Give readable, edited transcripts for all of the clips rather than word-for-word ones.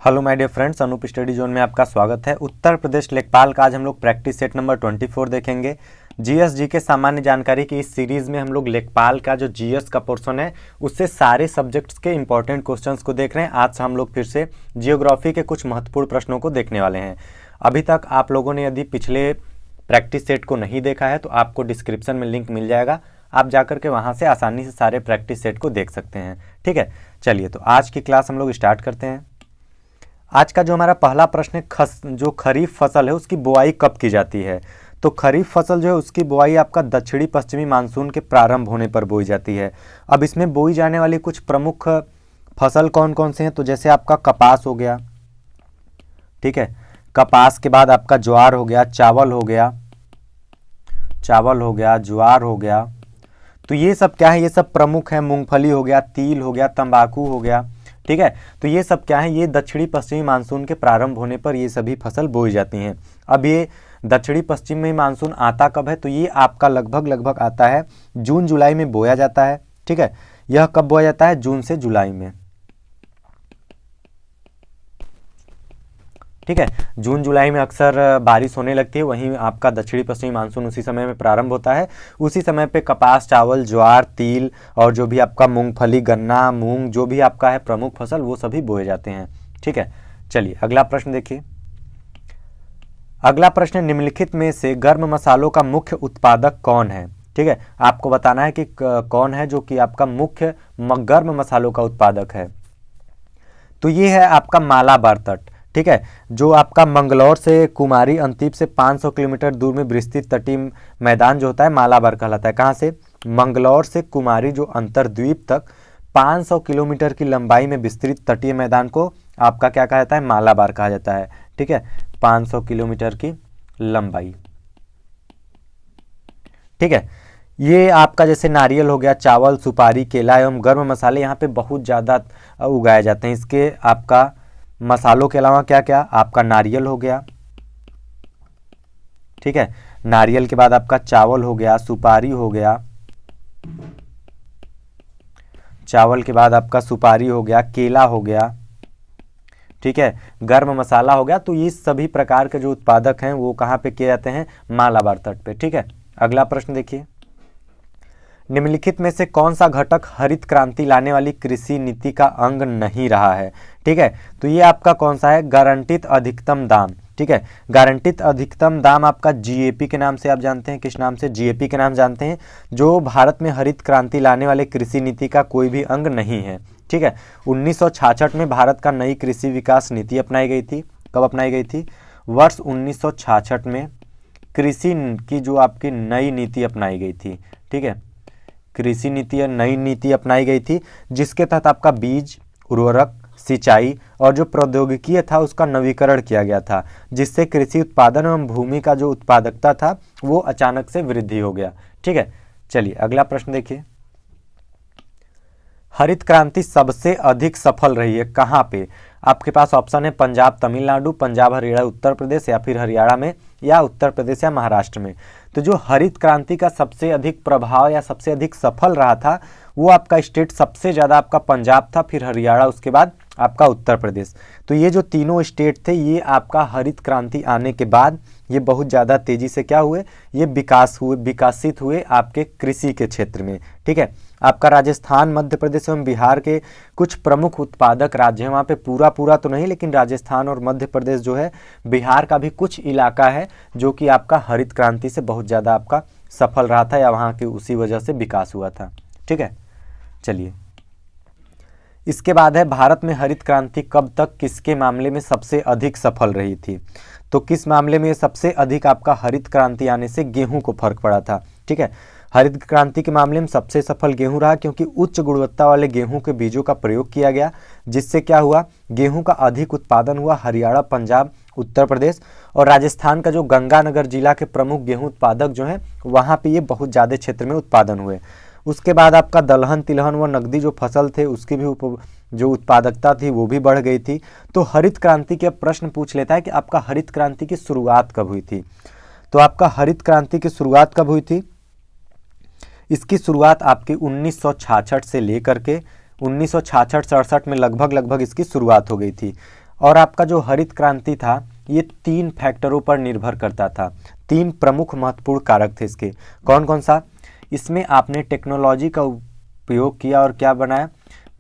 Hello my dear friends, Anoop study zone में आपका स्वागत है। उत्तर प्रदेश लेखपाल का आज हम लोग प्रैक्टिस सेट नंबर 24 देखेंगे। जीएस के सामान्य जानकारी की इस सीरीज में हम लोग लेखपाल का जो जीएस का पोर्शन है उससे सारे सब्जेक्ट्स के इंपॉर्टेंट क्वेश्चंस को देख रहे हैं। आज हम लोग फिर से जियोग्राफी के कुछ महत्वपूर्ण प्रश्नों को देखने वाले हैं। अभी तक आप लोगों ने यदि पिछले प्रैक्टिस सेट को नहीं देखा है तो आपको डिस्क्रिप्शन में लिंक मिल जाएगा, आप जाकर के वहाँ से आसानी से सारे प्रैक्टिस सेट को देख सकते हैं। ठीक है, चलिए तो आज की क्लास हम लोग स्टार्ट करते हैं। आज का जो हमारा पहला प्रश्न है, जो खरीफ फसल है उसकी बुआई कब की जाती है। तो खरीफ फसल जो है उसकी बुआई आपका दक्षिणी पश्चिमी मानसून के प्रारंभ होने पर बोई जाती है। अब इसमें बोई जाने वाली कुछ प्रमुख फसल कौन कौन से हैं, तो जैसे आपका कपास हो गया, ठीक है, कपास के बाद आपका ज्वार हो गया, चावल हो गया, ज्वार हो गया। तो ये सब क्या है, ये सब प्रमुख है। मूंगफली हो गया, तिल हो गया, तंबाकू हो गया। ठीक है, तो ये सब क्या है, ये दक्षिणी पश्चिमी मानसून के प्रारंभ होने पर ये सभी फसल बोई जाती हैं। अब ये दक्षिणी पश्चिमी मानसून आता कब है, तो ये आपका लगभग आता है जून जुलाई में बोया जाता है। ठीक है, यह कब बोया जाता है, जून से जुलाई में। ठीक है, जून जुलाई में अक्सर बारिश होने लगती है, वहीं आपका दक्षिणी पश्चिमी मानसून उसी समय में प्रारंभ होता है। उसी समय पे कपास, चावल, ज्वार, तिल और जो भी आपका मूंगफली, गन्ना, मूंग, जो भी आपका है प्रमुख फसल, वो सभी बोए जाते हैं। ठीक है, चलिए अगला प्रश्न देखिए। अगला प्रश्न, निम्नलिखित में से गर्म मसालों का मुख्य उत्पादक कौन है। ठीक है, आपको बताना है कि कौन है जो कि आपका मुख्य गर्म मसालों का उत्पादक है। तो ये है आपका मालाबार तट। ठीक है, जो आपका मंगलौर से कुमारी अंतीप से 500 किलोमीटर दूर में विस्तृत तटीय मैदान जो होता है मालाबार कहलाता है। कहाँ से, मंगलौर से कुमारी जो अंतरद्वीप तक 500 किलोमीटर की लंबाई में विस्तृत तटीय मैदान को आपका क्या कहा जाता है, मालाबार कहा जाता है। ठीक है, 500 किलोमीटर की लंबाई। ठीक है, ये आपका जैसे नारियल हो गया, चावल, सुपारी, केला एवं गर्म मसाले यहाँ पे बहुत ज़्यादा उगाए जाते हैं। इसके आपका मसालों के अलावा क्या क्या, आपका नारियल हो गया। ठीक है, नारियल के बाद आपका चावल हो गया, सुपारी हो गया, चावल के बाद आपका सुपारी हो गया, केला हो गया। ठीक है, गर्म मसाला हो गया। तो ये सभी प्रकार के जो उत्पादक हैं वो कहाँ पे किए जाते हैं, मालाबार तट पे। ठीक है, अगला प्रश्न देखिए। निम्नलिखित में से कौन सा घटक हरित क्रांति लाने वाली कृषि नीति का अंग नहीं रहा है। ठीक है, तो ये आपका कौन सा है, गारंटित अधिकतम दाम। ठीक है, गारंटित अधिकतम दाम आपका जीएपी के नाम से आप जानते हैं। किस नाम से, जीएपी के नाम जानते हैं। जो भारत में हरित क्रांति लाने वाले कृषि नीति का कोई भी अंग नहीं है। ठीक है, 1966 में भारत का नई कृषि विकास नीति अपनाई गई थी। कब अपनाई गई थी, वर्ष 1966 में कृषि की जो आपकी नई नीति अपनाई गई थी। ठीक है, कृषि नीति या नई नीति अपनाई गई थी, जिसके तहत आपका बीज, उर्वरक, सिंचाई और जो प्रौद्योगिकी था उसका नवीकरण किया गया था, जिससे कृषि उत्पादन एवं भूमि का जो उत्पादकता था वो अचानक से वृद्धि हो गया। ठीक है, चलिए अगला प्रश्न देखिए। हरित क्रांति सबसे अधिक सफल रही है कहाँ पे, आपके पास ऑप्शन है पंजाब तमिलनाडु, पंजाब हरियाणा उत्तर प्रदेश, या फिर हरियाणा में, या उत्तर प्रदेश या महाराष्ट्र में। तो जो हरित क्रांति का सबसे अधिक प्रभाव या सबसे अधिक सफल रहा था वो आपका स्टेट सबसे ज़्यादा आपका पंजाब था, फिर हरियाणा, उसके बाद आपका उत्तर प्रदेश। तो ये जो तीनों स्टेट थे ये आपका हरित क्रांति आने के बाद ये बहुत ज़्यादा तेज़ी से क्या हुए, ये विकासित हुए आपके कृषि के क्षेत्र में। ठीक है, आपका राजस्थान, मध्य प्रदेश एवं बिहार के कुछ प्रमुख उत्पादक राज्य हैं, वहाँ पे पूरा तो नहीं, लेकिन राजस्थान और मध्य प्रदेश जो है, बिहार का भी कुछ इलाका है जो कि आपका हरित क्रांति से बहुत ज़्यादा आपका सफल रहा था, या वहाँ की उसी वजह से विकास हुआ था। ठीक है, चलिए इसके बाद है भारत में हरित क्रांति कब तक किसके मामले में सबसे अधिक सफल रही थी। तो किस मामले में सबसे अधिक आपका हरित क्रांति आने से गेहूं को फर्क पड़ा था। ठीक है, हरित क्रांति के मामले में सबसे सफल गेहूं रहा, क्योंकि उच्च गुणवत्ता वाले गेहूं के बीजों का प्रयोग किया गया, जिससे क्या हुआ, गेहूं का अधिक उत्पादन हुआ। हरियाणा, पंजाब, उत्तर प्रदेश और राजस्थान का जो गंगानगर जिला के प्रमुख गेहूं उत्पादक जो हैं वहाँ पे ये बहुत ज़्यादा क्षेत्र में उत्पादन हुए। उसके बाद आपका दलहन, तिलहन व नकदी जो फसल थे उसकी भी जो उत्पादकता थी वो भी बढ़ गई थी। तो हरित क्रांति के प्रश्न पूछ लेता है कि आपका हरित क्रांति की शुरुआत कब हुई थी। तो आपका हरित क्रांति की शुरुआत कब हुई थी, इसकी शुरुआत आपकी 1966 से लेकर के 1966-67 में लगभग इसकी शुरुआत हो गई थी। और आपका जो हरित क्रांति था ये 3 फैक्टरों पर निर्भर करता था। 3 प्रमुख महत्वपूर्ण कारक थे इसके। कौन कौन सा? इसमें आपने टेक्नोलॉजी का उपयोग किया और क्या बनाया?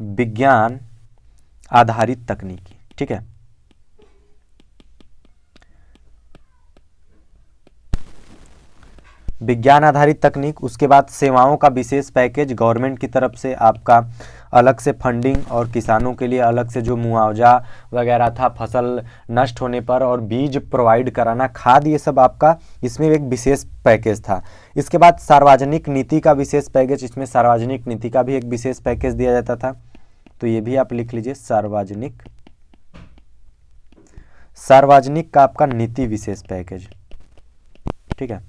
विज्ञान आधारित तकनीकी। ठीक है, विज्ञान आधारित तकनीक। उसके बाद सेवाओं का विशेष पैकेज गवर्नमेंट की तरफ से, आपका अलग से फंडिंग और किसानों के लिए अलग से जो मुआवजा वगैरह था फसल नष्ट होने पर, और बीज प्रोवाइड कराना, खाद, ये सब आपका इसमें एक विशेष पैकेज था। इसके बाद सार्वजनिक नीति का विशेष पैकेज, इसमें सार्वजनिक नीति का भी एक विशेष पैकेज दिया जाता था। तो ये भी आप लिख लीजिए, सार्वजनिक का आपका नीति विशेष पैकेज। ठीक है,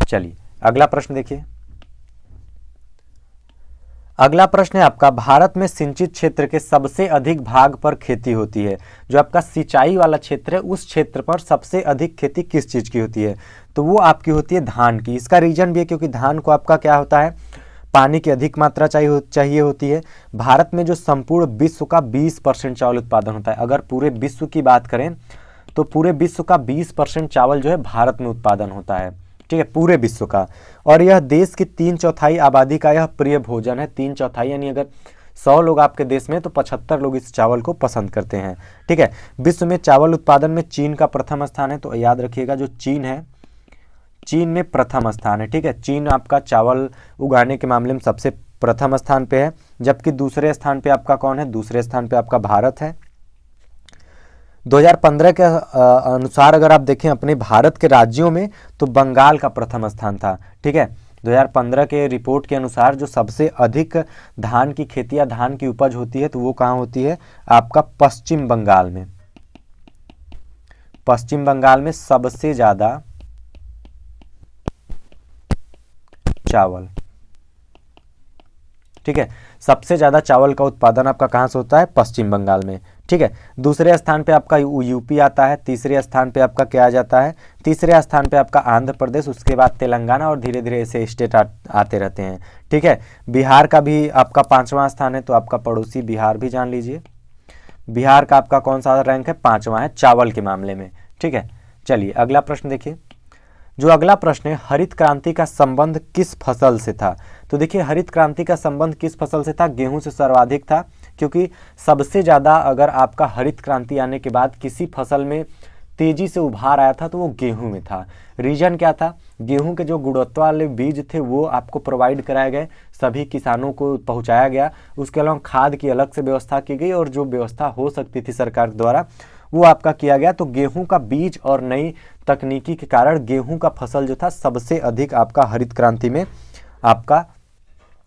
चलिए अगला प्रश्न देखिए। अगला प्रश्न है आपका, भारत में सिंचित क्षेत्र के सबसे अधिक भाग पर खेती होती है। जो आपका सिंचाई वाला क्षेत्र है उस क्षेत्र पर सबसे अधिक खेती किस चीज की होती है? तो वो आपकी होती है धान की। इसका रीजन भी है क्योंकि धान को आपका क्या होता है, पानी की अधिक मात्रा चाहिए होती है। भारत में जो संपूर्ण विश्व का 20% चावल उत्पादन होता है। अगर पूरे विश्व की बात करें तो पूरे विश्व का 20% चावल जो है भारत में उत्पादन होता है। ठीक है, पूरे विश्व का। और यह देश की 3/4 आबादी का यह प्रिय भोजन है। 3/4 यानी अगर 100 लोग आपके देश में तो 75 लोग इस चावल को पसंद करते हैं। ठीक है, विश्व में चावल उत्पादन में चीन का प्रथम स्थान है। तो याद रखिएगा, जो चीन है, चीन में प्रथम स्थान है। ठीक है, चीन आपका चावल उगाने के मामले में सबसे प्रथम स्थान पे है। जबकि दूसरे स्थान पे आपका कौन है? दूसरे स्थान पे आपका भारत है। 2015 के अनुसार अगर आप देखें अपने भारत के राज्यों में तो बंगाल का प्रथम स्थान था। ठीक है, 2015 के रिपोर्ट के अनुसार जो सबसे अधिक धान की खेती या धान की उपज होती है तो वो कहाँ होती है? आपका पश्चिम बंगाल में। पश्चिम बंगाल में सबसे ज्यादा चावल। ठीक है, सबसे ज्यादा चावल का उत्पादन आपका कहां से होता है? पश्चिम बंगाल में। ठीक है, दूसरे स्थान पे आपका यूपी आता है। तीसरे स्थान पे आपका क्या आ जाता है? तीसरे स्थान पे आपका आंध्र प्रदेश, उसके बाद तेलंगाना, और धीरे धीरे ऐसे स्टेट आते रहते हैं। ठीक है, बिहार का भी आपका 5वां स्थान है। तो आपका पड़ोसी बिहार भी जान लीजिए, बिहार का आपका कौन सा रैंक है? 5वां है चावल के मामले में। ठीक है, चलिए अगला प्रश्न देखिए। जो अगला प्रश्न है, हरित क्रांति का संबंध किस फसल से था? तो देखिए, हरित क्रांति का संबंध किस फसल से था? गेहूं से सर्वाधिक था, क्योंकि सबसे ज़्यादा अगर आपका हरित क्रांति आने के बाद किसी फसल में तेजी से उभार आया था तो वो गेहूं में था। रीजन क्या था? गेहूं के जो गुणवत्ता वाले बीज थे वो आपको प्रोवाइड कराए गए, सभी किसानों को पहुंचाया गया। उसके अलावा खाद की अलग से व्यवस्था की गई, और जो व्यवस्था हो सकती थी सरकार द्वारा वो आपका किया गया। तो गेहूं का बीज और नई तकनीकी के कारण गेहूं का फसल जो था सबसे अधिक आपका हरित क्रांति में आपका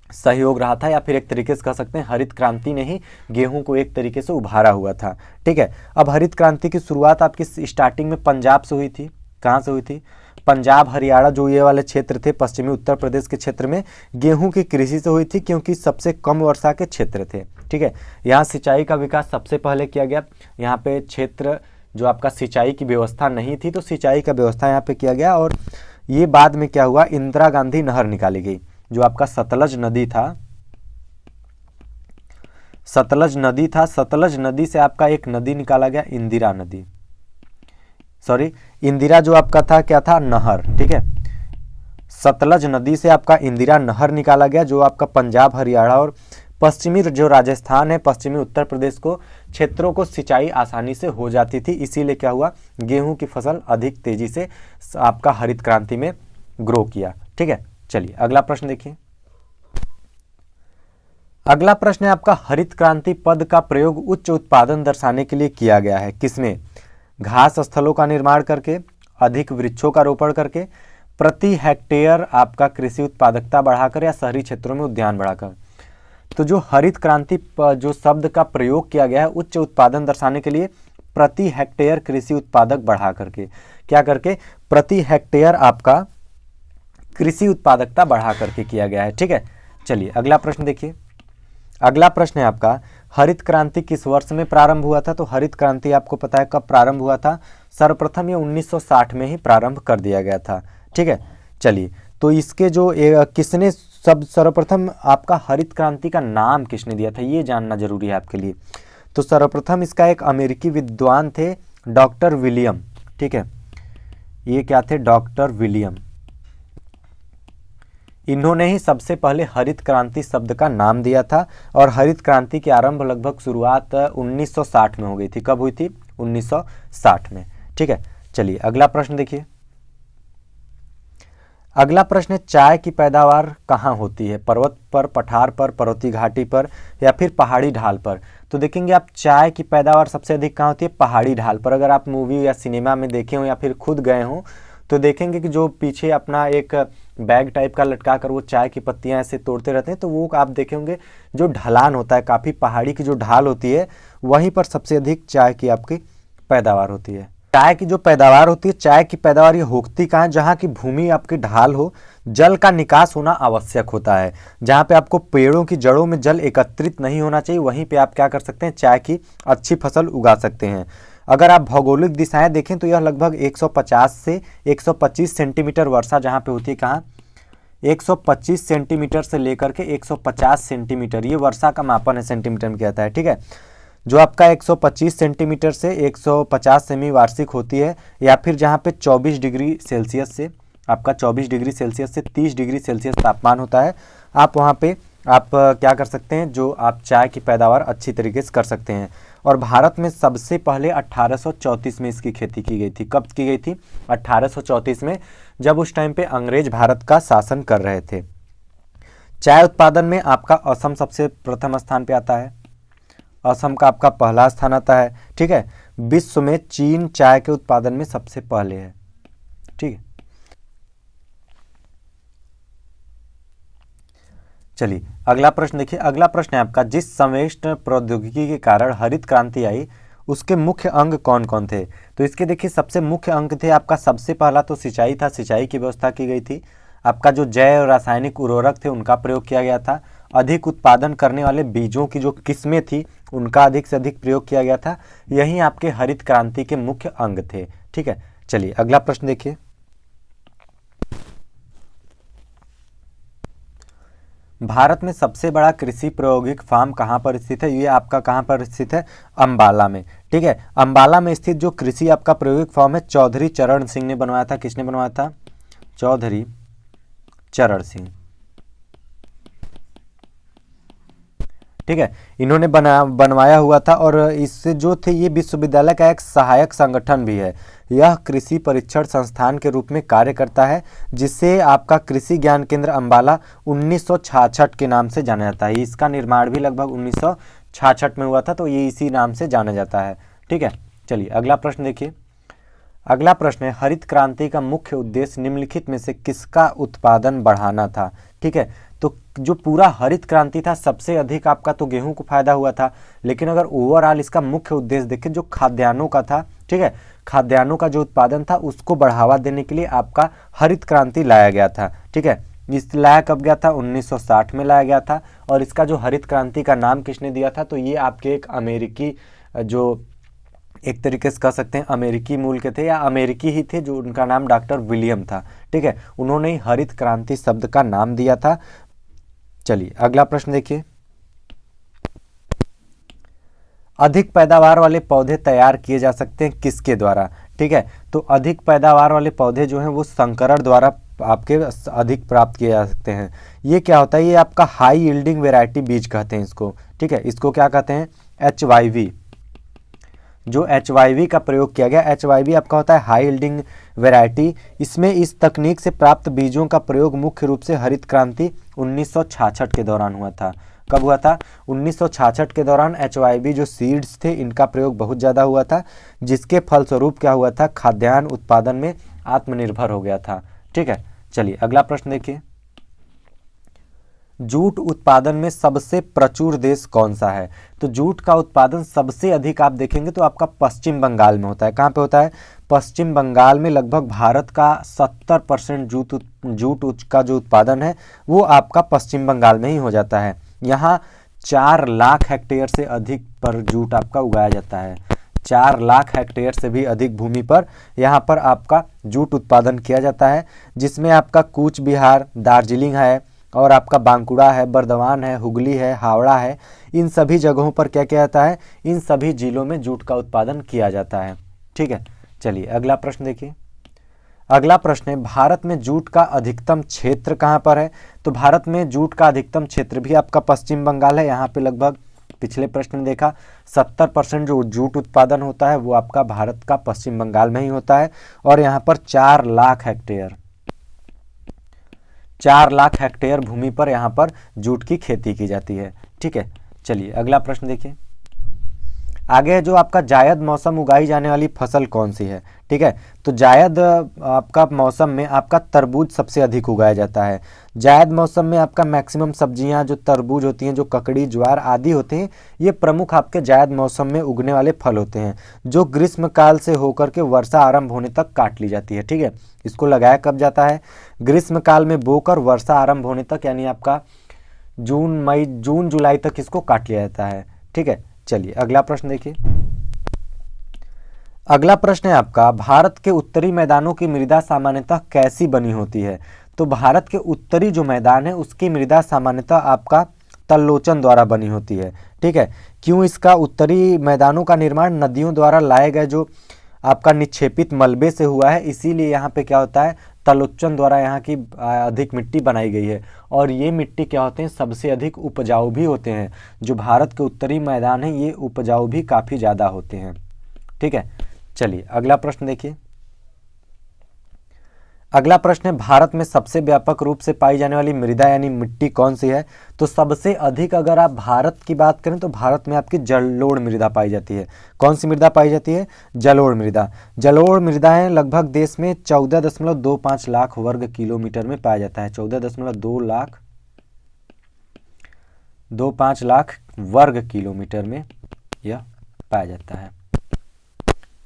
सहयोग रहा था, या फिर एक तरीके से कह सकते हैं हरित क्रांति ने ही गेहूं को एक तरीके से उभारा हुआ था। ठीक है, अब हरित क्रांति की शुरुआत आपकी स्टार्टिंग में पंजाब से हुई थी। कहाँ से हुई थी? पंजाब, हरियाणा, जो ये वाले क्षेत्र थे, पश्चिमी उत्तर प्रदेश के क्षेत्र में गेहूं की कृषि से हुई थी, क्योंकि सबसे कम वर्षा के क्षेत्र थे। ठीक है, यहाँ सिंचाई का विकास सबसे पहले किया गया। यहाँ पे क्षेत्र जो आपका सिंचाई की व्यवस्था नहीं थी तो सिंचाई का व्यवस्था यहाँ पे किया गया। और ये बाद में क्या हुआ? इंदिरा गांधी नहर निकाली गई। जो आपका सतलज नदी था, सतलज नदी से आपका एक नदी निकाला गया, इंदिरा नदी। सॉरी, इंदिरा जो आपका था क्या था? नहर। ठीक है, सतलज नदी से आपका इंदिरा नहर निकाला गया, जो आपका पंजाब, हरियाणा और पश्चिमी जो राजस्थान है, पश्चिमी उत्तर प्रदेश को क्षेत्रों को सिंचाई आसानी से हो जाती थी। इसीलिए क्या हुआ? गेहूं की फसल अधिक तेजी से आपका हरित क्रांति में ग्रो किया। ठीक है, चलिए अगला प्रश्न देखिए। अगला प्रश्न है आपका, हरित क्रांति पद का प्रयोग उच्च उत्पादन दर्शाने के लिए किया गया है। किसमें? घास स्थलों का निर्माण करके, अधिक वृक्षों का रोपण करके, प्रति हेक्टेयर आपका कृषि उत्पादकता बढ़ाकर, या शहरी क्षेत्रों में उद्यान बढ़ाकर। तो जो हरित क्रांति जो शब्द का प्रयोग किया गया है उच्च उत्पादन दर्शाने के लिए, प्रति हेक्टेयर कृषि उत्पादक बढ़ा करके, क्या करके? प्रति हेक्टेयर आपका कृषि उत्पादकता बढ़ा करके किया गया है। ठीक है, चलिए अगला प्रश्न देखिए। अगला प्रश्न है आपका, हरित क्रांति किस वर्ष में प्रारंभ हुआ था? तो हरित क्रांति आपको पता है कब प्रारंभ हुआ था? सर्वप्रथम ये 1960 में ही प्रारंभ कर दिया गया था। ठीक है, चलिए तो इसके जो किसने सर्वप्रथम आपका हरित क्रांति का नाम किसने दिया था ये जानना जरूरी है आपके लिए। तो सर्वप्रथम इसका एक अमेरिकी विद्वान थे डॉक्टर विलियम, ठीक है, ये क्या थे, डॉक्टर विलियम। इन्होंने ही सबसे पहले हरित क्रांति शब्द का नाम दिया था और हरित क्रांति की आरंभ लगभग शुरुआत 1960 में हो गई थी। कब हुई थी? 1960 में, ठीक है। चलिए अगला प्रश्न देखिए। अगला प्रश्न है, चाय की पैदावार कहाँ होती है? पर्वत पर, पठार पर, पर्वतीय घाटी पर या फिर पहाड़ी ढाल पर? तो देखेंगे आप, चाय की पैदावार सबसे अधिक कहाँ होती है? पहाड़ी ढाल पर। अगर आप मूवी या सिनेमा में देखे हो या फिर खुद गए हो तो देखेंगे कि जो पीछे अपना एक बैग टाइप का लटका कर वो चाय की पत्तियां ऐसे तोड़ते रहते हैं, तो वो आप देखे होंगे जो ढलान होता है, काफ़ी पहाड़ी की जो ढाल होती है, वहीं पर सबसे अधिक चाय की आपकी पैदावार होती है। चाय की जो पैदावार होती है, चाय की पैदावार ये होती कहाँ है? जहाँ की भूमि आपकी ढाल हो, जल का निकास होना आवश्यक होता है, जहाँ पे आपको पेड़ों की जड़ों में जल एकत्रित नहीं होना चाहिए, वहीं पे आप क्या कर सकते हैं? चाय की अच्छी फसल उगा सकते हैं। अगर आप भौगोलिक दिशाएं देखें तो यह लगभग 150 से 125 सेंटीमीटर वर्षा जहाँ पे होती है, कहाँ? 125 सेंटीमीटर से लेकर के 150 सेंटीमीटर, ये वर्षा का मापन है, सेंटीमीटर में कहता है, ठीक है। जो आपका 125 सेंटीमीटर से 150 सेमी वार्षिक होती है, या फिर जहाँ पे 24 डिग्री सेल्सियस से आपका 24 डिग्री सेल्सियस से 30 डिग्री सेल्सियस तापमान होता है, आप वहाँ पे आप क्या कर सकते हैं? जो आप चाय की पैदावार अच्छी तरीके से कर सकते हैं। और भारत में सबसे पहले 1834 में इसकी खेती की गई थी। कब की गई थी? 1834 में, जब उस टाइम पे अंग्रेज भारत का शासन कर रहे थे। चाय उत्पादन में आपका असम सबसे प्रथम स्थान पे आता है, असम का आपका पहला स्थान आता है, ठीक है। विश्व में चीन चाय के उत्पादन में सबसे पहले है, ठीक है। चलिए अगला प्रश्न देखिए। अगला प्रश्न है आपका, जिस संवेष्ट प्रौद्योगिकी के कारण हरित क्रांति आई उसके मुख्य अंग कौन कौन थे? तो इसके देखिए सबसे मुख्य अंग थे आपका, सबसे पहला तो सिंचाई था, सिंचाई की व्यवस्था की गई थी। आपका जो जैव रासायनिक उर्वरक थे उनका प्रयोग किया गया था। अधिक उत्पादन करने वाले बीजों की जो किस्में थी उनका अधिक से अधिक प्रयोग किया गया था। यही आपके हरित क्रांति के मुख्य अंग थे, ठीक है। चलिए अगला प्रश्न देखिए। भारत में सबसे बड़ा कृषि प्रायोगिक फार्म कहाँ पर स्थित है? ये आपका कहाँ पर स्थित है? अंबाला में, ठीक है। अंबाला में स्थित जो कृषि आपका प्रायोगिक फार्म है, चौधरी चरण सिंह ने बनवाया था। किसने बनवाया था? चौधरी चरण सिंह, ठीक है। इन्होंने बनवाया हुआ था और इससे जो थे, ये विश्वविद्यालय का एक सहायक संगठन भी है। यह कृषि परीक्षण संस्थान के रूप में कार्य करता है, जिसे आपका कृषि ज्ञान केंद्र अंबाला 1966 के नाम से जाना जाता है। इसका निर्माण भी लगभग 1966 में हुआ था, तो ये इसी नाम से जाना जाता है, ठीक है। चलिए अगला प्रश्न देखिए। अगला प्रश्न है, हरित क्रांति का मुख्य उद्देश्य निम्नलिखित में से किसका उत्पादन बढ़ाना था? ठीक है, तो जो पूरा हरित क्रांति था, सबसे अधिक आपका तो गेहूं को फायदा हुआ था, लेकिन अगर ओवरऑल इसका मुख्य उद्देश्य देखें जो खाद्यान्नों का था, ठीक है, खाद्यान्नों का जो उत्पादन था उसको बढ़ावा देने के लिए आपका हरित क्रांति लाया गया था, ठीक है। इस लाया कब गया था? 1960 में लाया गया था। और इसका जो हरित क्रांति का नाम किसने दिया था? तो ये आपके एक अमेरिकी, जो एक तरीके से कह सकते हैं अमेरिकी मूल के थे या अमेरिकी ही थे, जो उनका नाम डॉक्टर विलियम था, ठीक है। उन्होंने ही हरित क्रांति शब्द का नाम दिया था। चलिए अगला प्रश्न देखिए। अधिक पैदावार वाले पौधे तैयार किए जा सकते हैं किसके द्वारा? ठीक है, तो अधिक पैदावार वाले पौधे जो हैं वो संकरण द्वारा आपके अधिक प्राप्त किए जा सकते हैं। ये क्या होता है? ये आपका हाई यील्डिंग वैरायटी बीज कहते हैं इसको, ठीक है। इसको क्या कहते हैं? HYV। जो HYV का प्रयोग किया गया, HYV आपका होता है हाई यील्डिंग वैरायटी। इसमें इस तकनीक से प्राप्त बीजों का प्रयोग मुख्य रूप से हरित क्रांति 1966 के दौरान हुआ था। कब हुआ था? 1966 के दौरान HYV जो सीड्स थे इनका प्रयोग बहुत ज़्यादा हुआ था, जिसके फलस्वरूप क्या हुआ था? खाद्यान्न उत्पादन में आत्मनिर्भर हो गया था, ठीक है। चलिए अगला प्रश्न देखिए। जूट उत्पादन में सबसे प्रचुर देश कौन सा है? तो जूट का उत्पादन सबसे अधिक आप देखेंगे तो आपका पश्चिम बंगाल में होता है। कहाँ पे होता है? पश्चिम बंगाल में। लगभग भारत का 70% जूट का जो उत्पादन है वो आपका पश्चिम बंगाल में ही हो जाता है। यहाँ 4 लाख हेक्टेयर से अधिक पर जूट आपका उगाया जाता है। 4 लाख हेक्टेयर से भी अधिक भूमि पर यहाँ पर आपका जूट उत्पादन किया जाता है, जिसमें आपका कूच बिहार, दार्जिलिंग है, और आपका बांकुड़ा है, बर्दवान है, हुगली है, हावड़ा है, इन सभी जगहों पर क्या किया जाता है, इन सभी जिलों में जूट का उत्पादन किया जाता है। ठीक है, चलिए अगला प्रश्न देखिए। अगला प्रश्न है, भारत में जूट का अधिकतम क्षेत्र कहाँ पर है? तो भारत में जूट का अधिकतम क्षेत्र भी आपका पश्चिम बंगाल है। यहाँ पे लगभग पिछले प्रश्न में देखा 70% जो जूट उत्पादन होता है वो आपका भारत का पश्चिम बंगाल में ही होता है, और यहाँ पर 4 लाख हेक्टेयर भूमि पर यहाँ पर जूट की खेती की जाती है। ठीक है, चलिए अगला प्रश्न देखिए। आगे जो आपका जायद मौसम उगाई जाने वाली फसल कौन सी है? ठीक है, तो जायद आपका मौसम में आपका तरबूज सबसे अधिक उगाया जाता है। जायद मौसम में आपका मैक्सिमम सब्जियां जो तरबूज होती हैं, जो ककड़ी, ज्वार आदि होते हैं, ये प्रमुख आपके जायद मौसम में उगने वाले फल होते हैं, जो ग्रीष्म काल से होकर के वर्षा आरंभ होने तक काट ली जाती है। ठीक है, इसको लगाया कब जाता है? ग्रीष्म काल में बोकर वर्षा आरंभ होने तक, यानी आपका जून जुलाई तक इसको काट लिया जाता है। ठीक है, चलिए अगला प्रश्न देखिए। अगला प्रश्न है आपका, भारत के उत्तरी मैदानों की मृदा सामान्यतः कैसी बनी होती है? तो भारत के उत्तरी जो मैदान है उसकी मृदा सामान्यतः आपका तल्लोचन द्वारा बनी होती है। ठीक है, क्यों इसका उत्तरी मैदानों का निर्माण नदियों द्वारा लाए गए जो आपका निक्षेपित मलबे से हुआ है, इसीलिए यहाँ पे क्या होता है, तलोचन द्वारा यहाँ की अधिक मिट्टी बनाई गई है। और ये मिट्टी क्या होते हैं, सबसे अधिक उपजाऊ भी होते हैं। जो भारत के उत्तरी मैदान है ये उपजाऊ भी काफ़ी ज़्यादा होते हैं। ठीक है, चलिए अगला प्रश्न देखिए। अगला प्रश्न है, भारत में सबसे व्यापक रूप से पाई जाने वाली मृदा यानी मिट्टी कौन सी है? तो सबसे अधिक अगर आप भारत की बात करें तो भारत में आपकी जलोढ़ मृदा पाई जाती है। कौन सी मृदा पाई जाती है? जलोढ़ मृदा। जलोढ़ मृदाएं लगभग देश में 14.25 लाख वर्ग किलोमीटर में पाया जाता है। 14.25 लाख वर्ग किलोमीटर में यह पाया जाता है।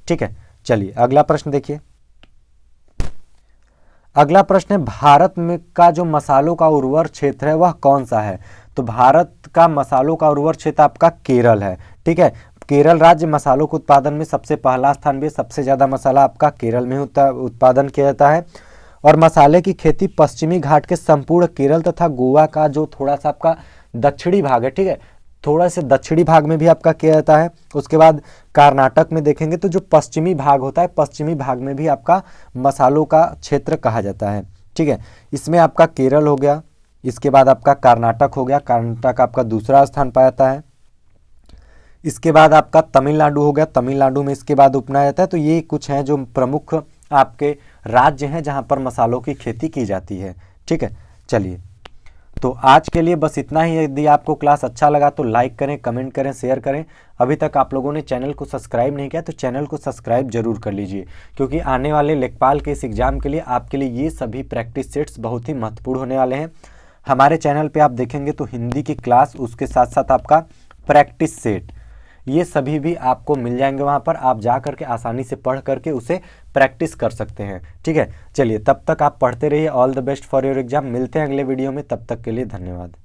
ठीक है, चलिए अगला प्रश्न देखिए। अगला प्रश्न है, भारत में का जो मसालों का उर्वर क्षेत्र है वह कौन सा है? तो भारत का मसालों का उर्वर क्षेत्र आपका केरल है। ठीक है, केरल राज्य मसालों के उत्पादन में सबसे पहला स्थान भी है। सबसे ज़्यादा मसाला आपका केरल में उत्पादन किया जाता है। और मसाले की खेती पश्चिमी घाट के संपूर्ण केरल तथा गोवा का जो थोड़ा सा आपका दक्षिणी भाग है, ठीक है, थोड़ा से दक्षिणी भाग में भी आपका किया जाता है। उसके बाद कर्नाटक में देखेंगे तो जो पश्चिमी भाग होता है, पश्चिमी भाग में भी आपका मसालों का क्षेत्र कहा जाता है। ठीक है, इसमें आपका केरल हो गया, इसके बाद आपका कर्नाटक हो गया, कर्नाटक आपका दूसरा स्थान पाया जाता है। इसके बाद आपका तमिलनाडु हो गया, तमिलनाडु में इसके बाद अपनाया जाता है। तो ये कुछ हैं जो प्रमुख आपके राज्य हैं जहाँ पर मसालों की खेती की जाती है। ठीक है, चलिए तो आज के लिए बस इतना ही। यदि आपको क्लास अच्छा लगा तो लाइक करें, कमेंट करें, शेयर करें। अभी तक आप लोगों ने चैनल को सब्सक्राइब नहीं किया तो चैनल को सब्सक्राइब जरूर कर लीजिए, क्योंकि आने वाले लेखपाल के इस एग्ज़ाम के लिए आपके लिए ये सभी प्रैक्टिस सेट्स बहुत ही महत्वपूर्ण होने वाले हैं। हमारे चैनल पर आप देखेंगे तो हिंदी की क्लास, उसके साथ साथ आपका प्रैक्टिस सेट, ये सभी भी आपको मिल जाएंगे। वहाँ पर आप जा करके आसानी से पढ़ करके उसे प्रैक्टिस कर सकते हैं। ठीक है, चलिए तब तक आप पढ़ते रहिए। All the best for your exam. मिलते हैं अगले वीडियो में, तब तक के लिए धन्यवाद।